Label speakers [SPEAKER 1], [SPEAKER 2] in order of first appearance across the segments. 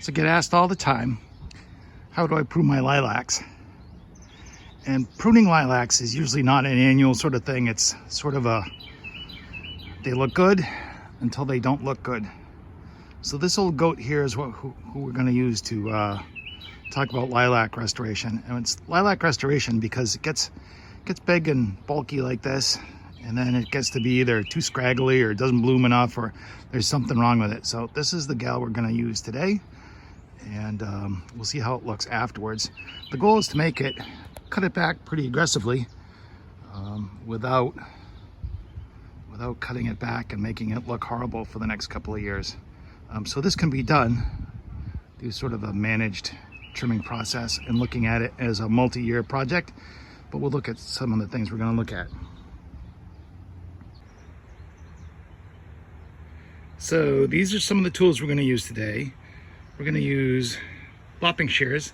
[SPEAKER 1] So I get asked all the time, how do I prune my lilacs? And pruning lilacs is usually not an annual sort of thing. It's sort of they look good until they don't look good. So this old goat here is who we're going to use to talk about lilac restoration. And it's lilac restoration because it gets big and bulky like this, and then it gets to be either too scraggly or it doesn't bloom enough, or there's something wrong with it. So this is the gal we're going to use today, and we'll see how it looks afterwards. The goal is to cut it back pretty aggressively without cutting it back and making it look horrible for the next couple of years. So this can be done through sort of a managed trimming process and looking at it as a multi-year project, but we'll look at some of the things we're going to look at. So these are some of the tools we're going to use today. We're going to use lopping shears,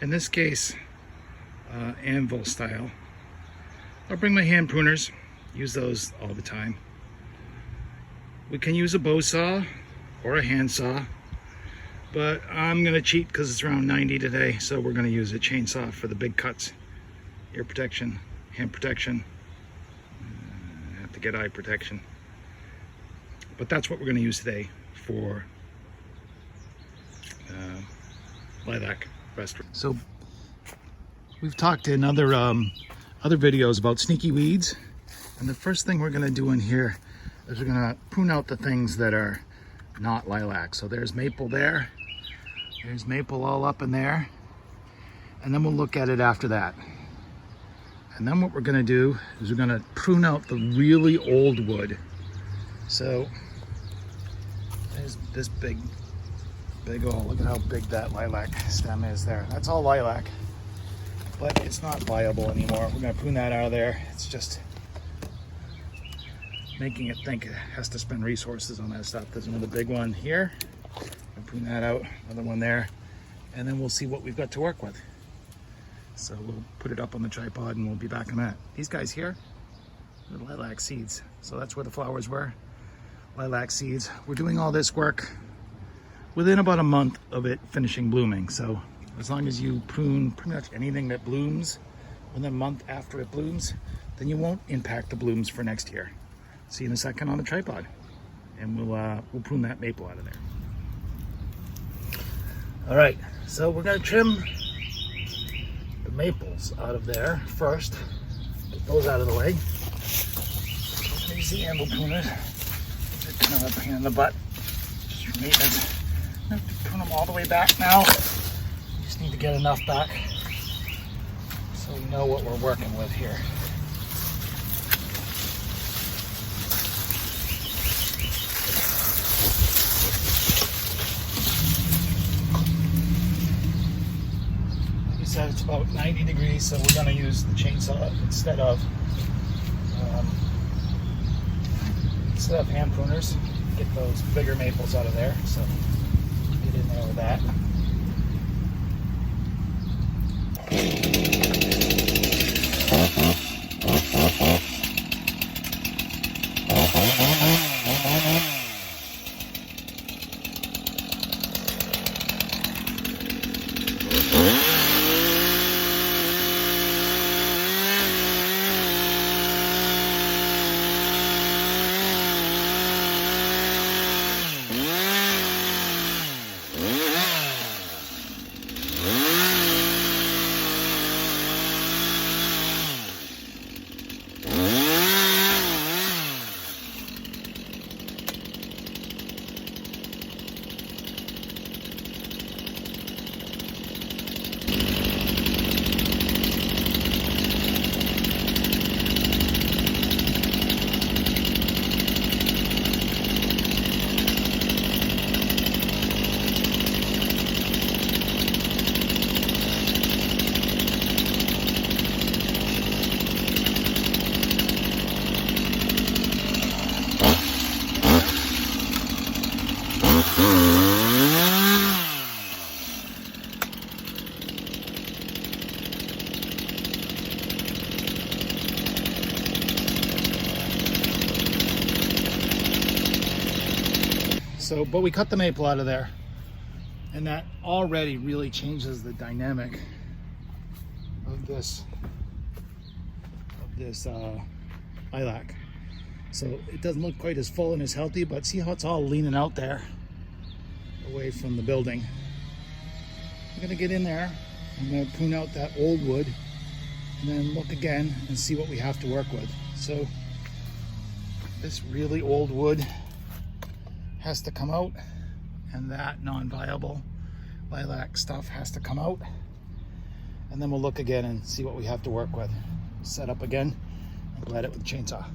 [SPEAKER 1] in this case anvil style. I'll bring my hand pruners, use those all the time. We can use a bow saw or a hand saw, but I'm going to cheat because it's around 90 today, so we're going to use a chainsaw for the big cuts. Ear protection, hand protection, I have to get eye protection. But that's what we're going to use today for lilac restoration. So we've talked in other videos about sneaky weeds, and the first thing we're going to do in here is we're going to prune out the things that are not lilac. So there's maple there, there's maple all up in there, and then we'll look at it after that. And then what we're going to do is we're going to prune out the really old wood. So there's this big old, look at how big that lilac stem is there. That's all lilac, but it's not viable anymore. We're going to prune that out of there. It's just making it think it has to spend resources on that stuff. There's another big one here. I'll prune that out, another one there, and then we'll see what we've got to work with. So we'll put it up on the tripod and we'll be back on that. These guys here are lilac seeds. So that's where the flowers were, lilac seeds. We're doing all this work within about a month of it finishing blooming. So as long as you prune pretty much anything that blooms within a month after it blooms, then you won't impact the blooms for next year. See you in a second on the tripod, and we'll prune that maple out of there. All right, so we're gonna trim the maples out of there first. Get those out of the way. There's the anvil pruner. It's kind of a pain in the butt, just for maintenance. I have to prune them all the way back now. Just need to get enough back so we know what we're working with here. It's about 90 degrees, so we're going to use the chainsaw instead of hand pruners. Get those bigger maples out of there, so get in there with that. So, but we cut the maple out of there. And that already really changes the dynamic of this lilac. So it doesn't look quite as full and as healthy, but see how it's all leaning out there away from the building. I'm gonna get in there, I'm gonna prune out that old wood and then look again and see what we have to work with. So this really old wood has to come out, and that non-viable lilac stuff has to come out, and then we'll look again and see what we have to work with. Set up again and glat it with a chainsaw.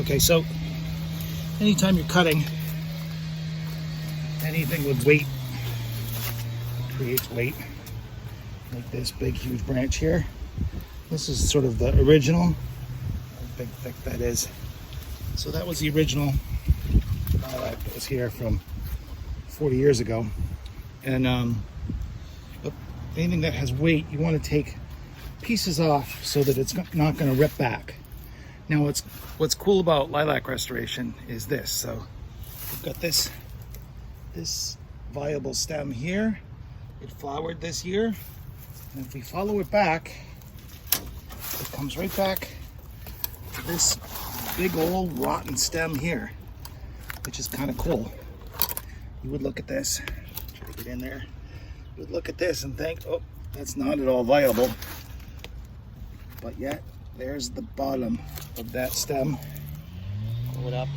[SPEAKER 1] Okay, so anytime you're cutting anything with weight, it creates weight. Like this big huge branch here. This is sort of the original. How big thick that is. So that was the original lilac that was here from 40 years ago. And but anything that has weight, you want to take pieces off so that it's not going to rip back. Now what's cool about lilac restoration is this. So we've got this viable stem here. It flowered this year, and if we follow it back, it comes right back to this big old rotten stem here, which is kind of cool. You would look at this, try to get in there. You would look at this and think, oh, that's not at all viable, but yet there's the bottom of that stem. Pull it up.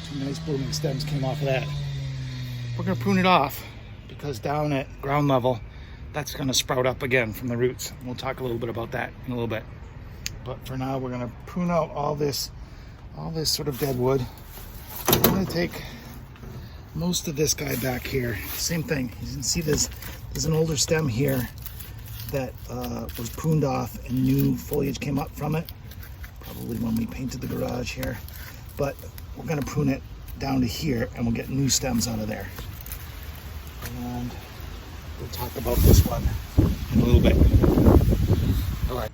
[SPEAKER 1] Two nice blooming stems came off of that. We're going to prune it off because down at ground level, that's going to sprout up again from the roots. We'll talk a little bit about that in a little bit. But for now, we're going to prune out all this sort of dead wood. I'm going to take most of this guy back here. Same thing. You can see there's an older stem here that was pruned off and new foliage came up from it, probably when we painted the garage here. But we're going to prune it down to here and we'll get new stems out of there. And we'll talk about this one in a little bit. All right.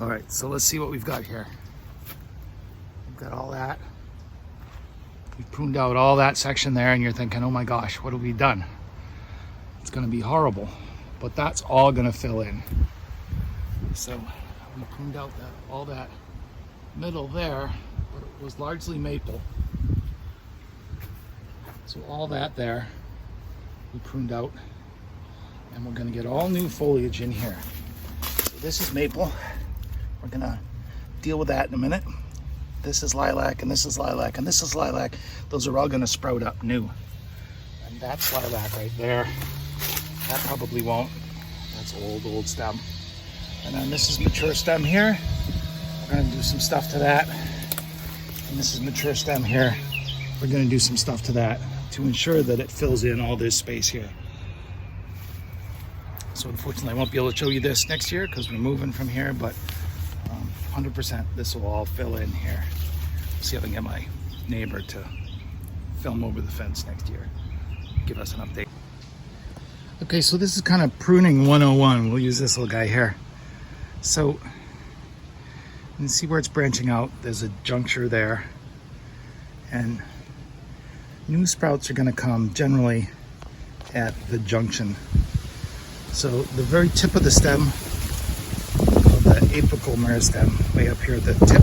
[SPEAKER 1] All right, so let's see what we've got here. We've got all that. We pruned out all that section there, and you're thinking, oh my gosh, what have we done? It's gonna be horrible, but that's all gonna fill in. So we pruned out all that middle there, but it was largely maple. So all that there, we pruned out, and we're gonna get all new foliage in here. So this is maple. We're gonna deal with that in a minute. This is lilac, and this is lilac, and this is lilac. Those are all gonna sprout up new. And that's lilac right there. That probably won't. That's old stem. And then this is mature stem here. We're gonna do some stuff to that. And this is mature stem here. We're gonna do some stuff to that to ensure that it fills in all this space here. So unfortunately, I won't be able to show you this next year because we're moving from here, but 100% this will all fill in here. See if I can get my neighbor to film over the fence next year. Give us an update. Okay, so this is kind of pruning 101. We'll use this little guy here. So you can see where it's branching out. There's a juncture there. And new sprouts are gonna come generally at the junction. So the very tip of the stem, the apical meristem, way up here at the tip.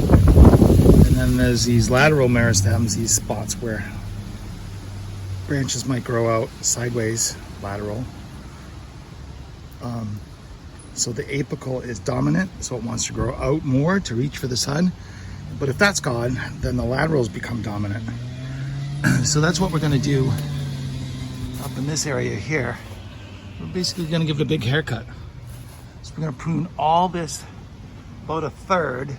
[SPEAKER 1] And then there's these lateral meristems, these spots where branches might grow out sideways, lateral. So the apical is dominant, so it wants to grow out more to reach for the sun. But if that's gone, then the laterals become dominant. So that's what we're gonna do up in this area here. We're basically gonna give it a big haircut. So we're gonna prune all this, about a third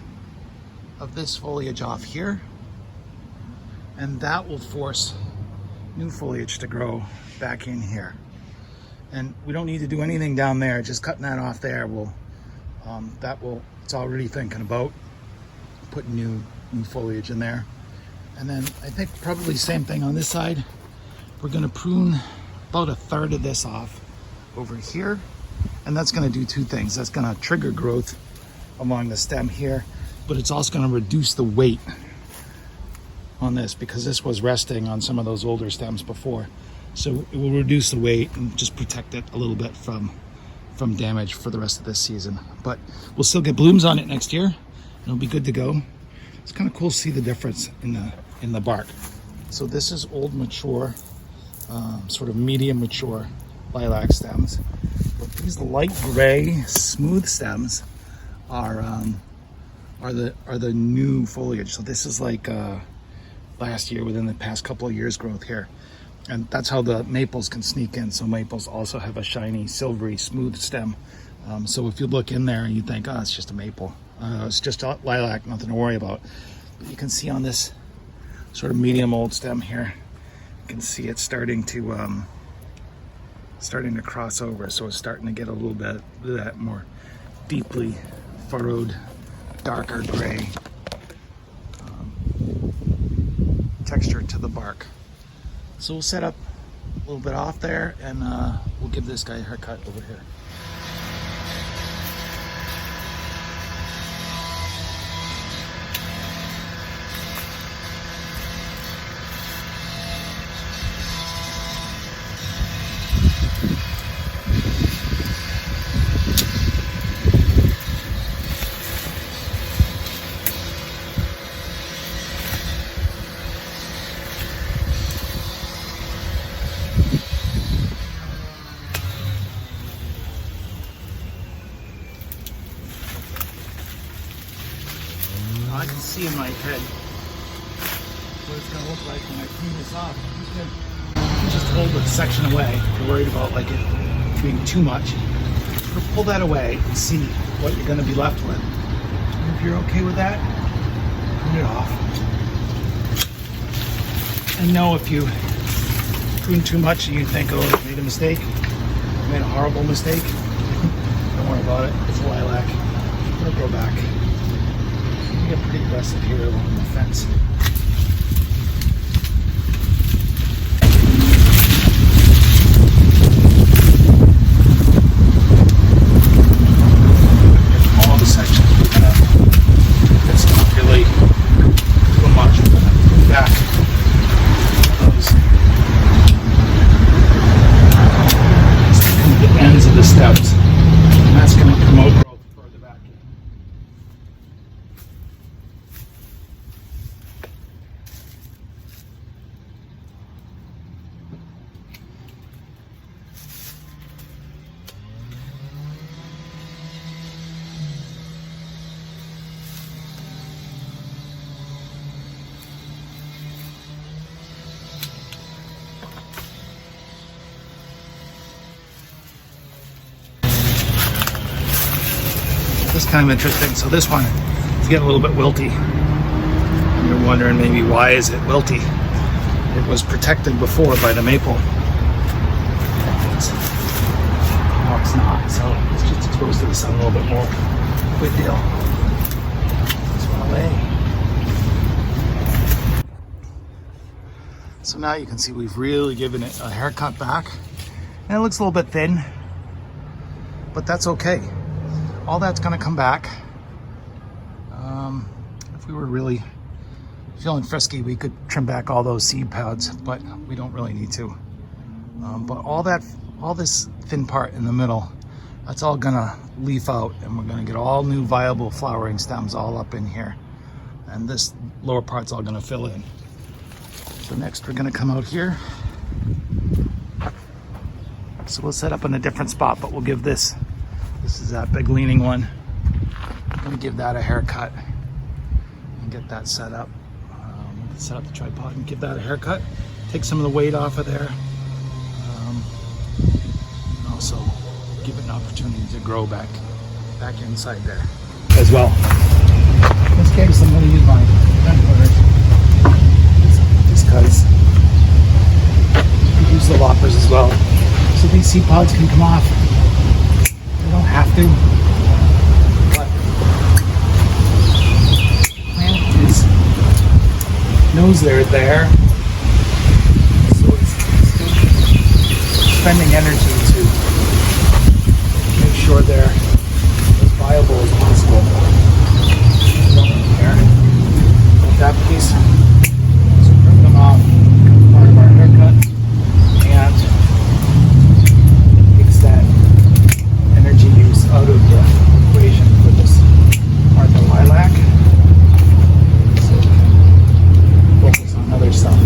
[SPEAKER 1] of this foliage off here. And that will force new foliage to grow back in here. And we don't need to do anything down there, just cutting that off there will, it's already thinking about putting new foliage in there. And then I think probably same thing on this side. We're gonna prune about a third of this off over here. And that's gonna do two things. That's gonna trigger growth along the stem here, but it's also gonna reduce the weight on this because this was resting on some of those older stems before. So it will reduce the weight and just protect it a little bit from damage for the rest of this season. But we'll still get blooms on it next year. And it'll be good to go. It's kind of cool to see the difference in the bark. So this is old mature, sort of medium mature lilac stems. But these light gray smooth stems are the new foliage. So this is like last year, within the past couple of years growth here. And that's how the maples can sneak in. So maples also have a shiny, silvery, smooth stem. So if you look in there and you think, oh, it's just a maple. It's just a lilac, nothing to worry about. But you can see on this sort of medium old stem here, you can see it's starting to cross over. So it's starting to get a little bit of that more deeply furrowed, darker gray texture to the bark. So we'll set up a little bit off there and we'll give this guy a haircut over here. I can see in my head what it's going to look like when I clean this off. You can just hold the section away. If you're worried about like it being too much, pull that away and see what you're going to be left with. And if you're okay with that, prune it off. And know if you prune too much and you think, oh, I made a mistake, I made a horrible mistake, don't worry about it. It's lilac. It'll grow back. You get pretty aggressive here along the fence. All the sections we're gonna kind of interesting. So this one is getting a little bit wilty. And you're wondering maybe why is it wilty? It was protected before by the maple. Now it's not, so it's just exposed to the sun a little bit more. Good deal. This one away. So now you can see we've really given it a haircut back. And it looks a little bit thin, but that's okay. All that's gonna come back. If we were really feeling frisky, we could trim back all those seed pods, but we don't really need to. But all this thin part in the middle, that's all gonna leaf out, and we're gonna get all new viable flowering stems all up in here. And this lower part's all gonna fill in. So next we're gonna come out here. So we'll set up in a different spot, but we'll give this is that big leaning one. I'm gonna give that a haircut and get that set up. Set up the tripod and give that a haircut. Take some of the weight off of there. And also give it an opportunity to grow back inside there as well. In this case, I'm gonna use my just because you could use the loppers as well. So these seed pods can come off. They don't have to, but the plant knows they're there, so it's spending energy to make sure they're as viable as possible. There, with that piece, so trim them off, part of our haircut, and takes that energy use out of the equation for this part, the lilac. Other stuff.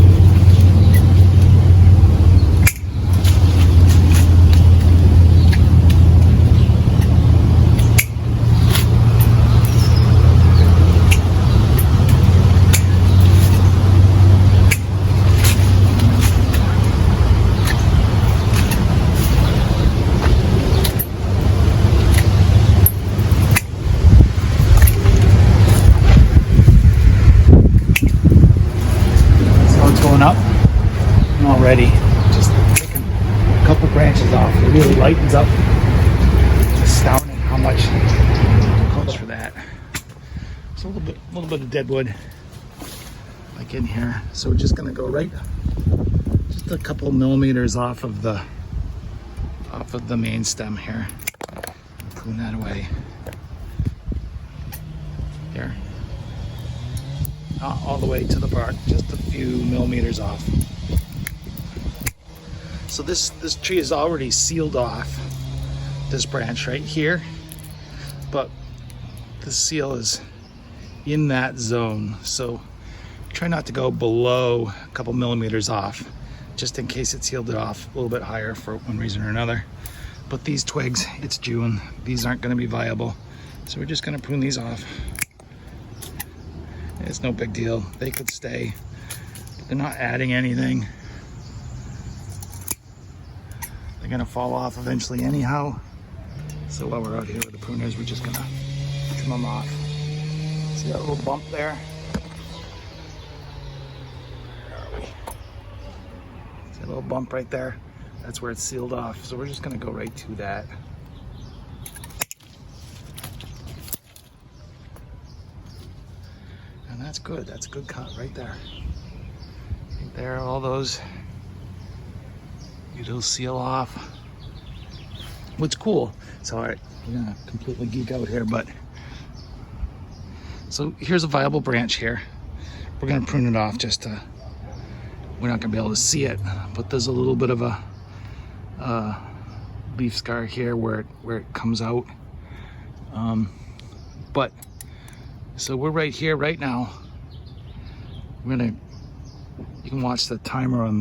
[SPEAKER 1] Up and already just taking a couple branches off, it really lightens up. It's astounding how much it costs for that. So a little bit of dead wood like in here. So we're just gonna go right just a couple millimeters off of the main stem here. Prune that away. There. Not all the way to the bark, just a few millimeters off. So this tree is already sealed off, this branch right here, but the seal is in that zone. So try not to go below a couple millimeters off, just in case it sealed it off a little bit higher for one reason or another. But these twigs, it's June, these aren't gonna be viable. So we're just gonna prune these off. It's no big deal. They could stay. But they're not adding anything. They're gonna fall off eventually anyhow. So while we're out here with the pruners, we're just gonna trim them off. See that little bump there? Where are we? See that little bump right there? That's where it's sealed off. So we're just gonna go right to that. That's good. That's a good cut right there. Right there, all those. It'll seal off. What's cool? So I'm gonna completely geek out here, but so here's a viable branch here. We're gonna prune it off just to. We're not gonna be able to see it, but there's a little bit of a leaf scar here where it comes out. But so we're right here right now. You can watch the timer on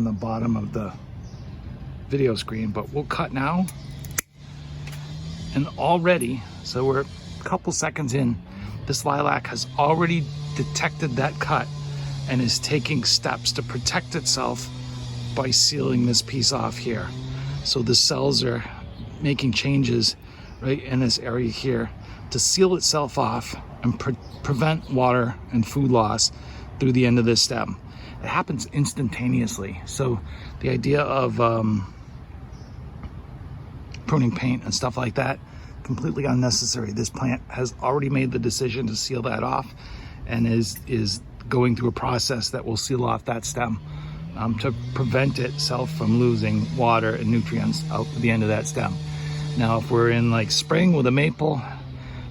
[SPEAKER 1] the bottom of the video screen, but we'll cut now. And already, so we're a couple seconds in, this lilac has already detected that cut and is taking steps to protect itself by sealing this piece off here. So the cells are making changes right in this area here, to seal itself off and prevent water and food loss through the end of this stem. It happens instantaneously. So the idea of pruning paint and stuff like that, completely unnecessary. This plant has already made the decision to seal that off and is going through a process that will seal off that stem to prevent itself from losing water and nutrients out the end of that stem. Now, if we're in like spring with a maple,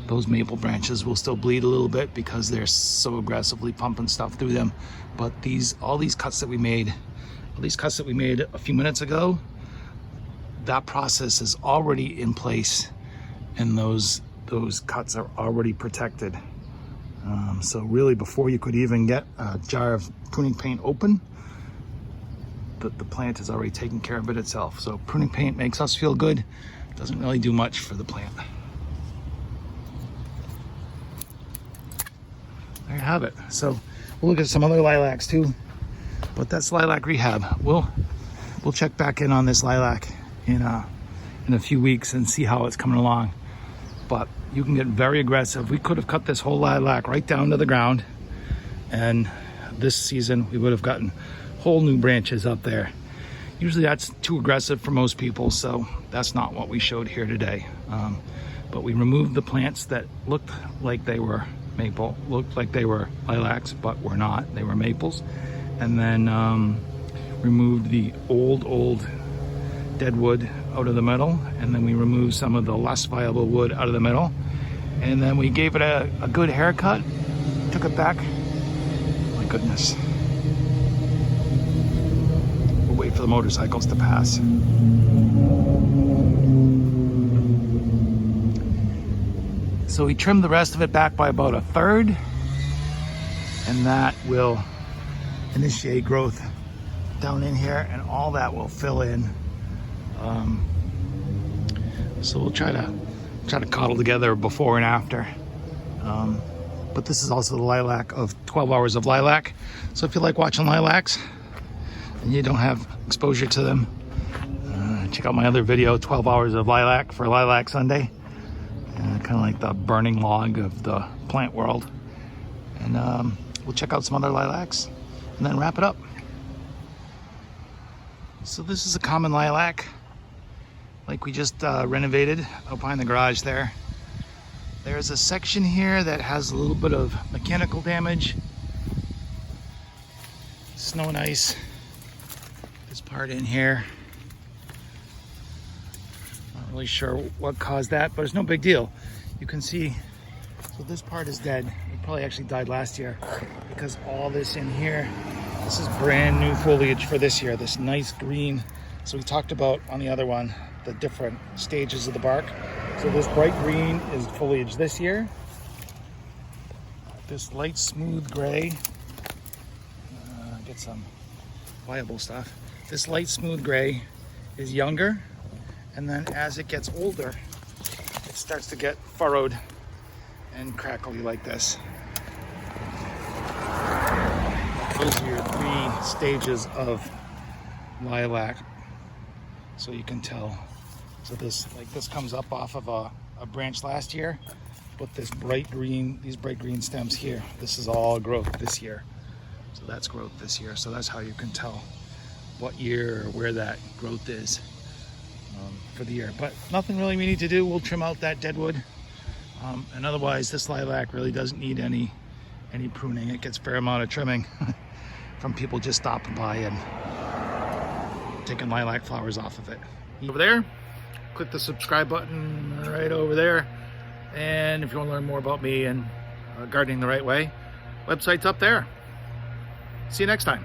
[SPEAKER 1] those maple branches will still bleed a little bit because they're so aggressively pumping stuff through them. But all these cuts that we made a few minutes ago, that process is already in place, and those cuts are already protected. So really, before you could even get a jar of pruning paint open, the plant is already taking care of it itself. So pruning paint makes us feel good. Doesn't really do much for the plant. There you have it. So we'll look at some other lilacs too, but that's lilac rehab. We'll check back in on this lilac in a few weeks and see how it's coming along. But you can get very aggressive. We could have cut this whole lilac right down to the ground, and this season we would have gotten whole new branches up there. Usually that's too aggressive for most people, so that's not what we showed here today. But we removed the plants that looked like they were maple, looked like they were lilacs, but were not. They were maples. And then removed the old dead wood out of the middle, and then we removed some of the less viable wood out of the middle, and then we gave it a good haircut, took it back. My goodness. We'll wait for the motorcycles to pass. So we trimmed the rest of it back by about 1/3, and that will initiate growth down in here, and all that will fill in. So we'll try to coddle together before and after. But this is also the lilac of 12 hours of lilac. So if you like watching lilacs and you don't have exposure to them, check out my other video, 12 hours of lilac for Lilac Sunday. Kind of like the burning log of the plant world. And we'll check out some other lilacs and then wrap it up. So this is a common lilac, like we just renovated up behind the garage there. There's a section here that has a little bit of mechanical damage. Snow and ice. This part in here. Not really sure what caused that, but it's no big deal. You can see, so this part is dead. It probably actually died last year because all this in here, this is brand new foliage for this year, this nice green. So we talked about on the other one, the different stages of the bark. So this bright green is foliage this year. This light smooth gray, get some viable stuff. This light smooth gray is younger, and then as it gets older, it starts to get furrowed and crackly like this. Those are your 3 stages of lilac, so you can tell. So this comes up off of a branch last year, but these bright green stems here, this is all growth this year. So that's growth this year. So that's how you can tell what year or where that growth is for the year. But nothing really we need to do. We'll trim out that dead wood, and otherwise this lilac really doesn't need any pruning. It gets a fair amount of trimming from people just stopping by and taking lilac flowers off of it. Over there, click the subscribe button right over there. And if you want to learn more about me and gardening the right way, website's up there. See you next time.